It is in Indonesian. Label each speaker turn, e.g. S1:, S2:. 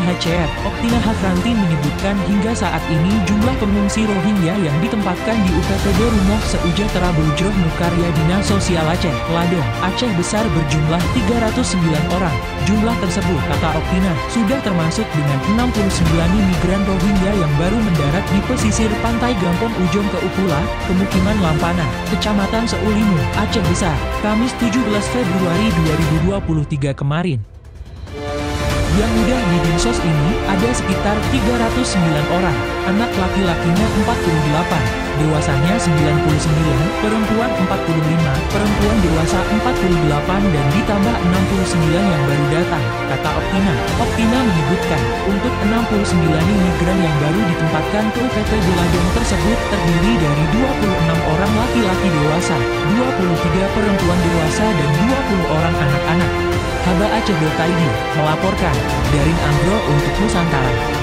S1: UNHCR, Oktina Hafranti menyebutkan hingga saat ini jumlah pengungsi Rohingya yang ditempatkan di UPTB Rumoh Sejahtera Bujroh Nukarya Dinas Sosial Aceh, Ladong, Aceh Besar berjumlah 309 orang. Jumlah tersebut, kata Oktina, sudah termasuk dengan 69 migran Rohingya yang baru mendarat di pesisir pantai Gampong Ujong ke Upula, Pemukiman Lampana, Kecamatan Seulimu, Aceh Besar, Kamis 17 Februari 2023 kemarin. Yang udah di Dinsos ini, ada sekitar 309 orang, anak laki-lakinya 48, dewasanya 99, perempuan 45, perempuan dewasa 48 dan ditambah 69 yang baru datang, kata Oktina. Oktina menyebutkan, untuk 69 migran yang baru ditempatkan ke UPTB Ladong tersebut terdiri dari 26 orang laki-laki dewasa, 23 perempuan dewasa dan 20 orang anak-anak. Haba Aceh.id melaporkan dari Andro untuk Nusantara.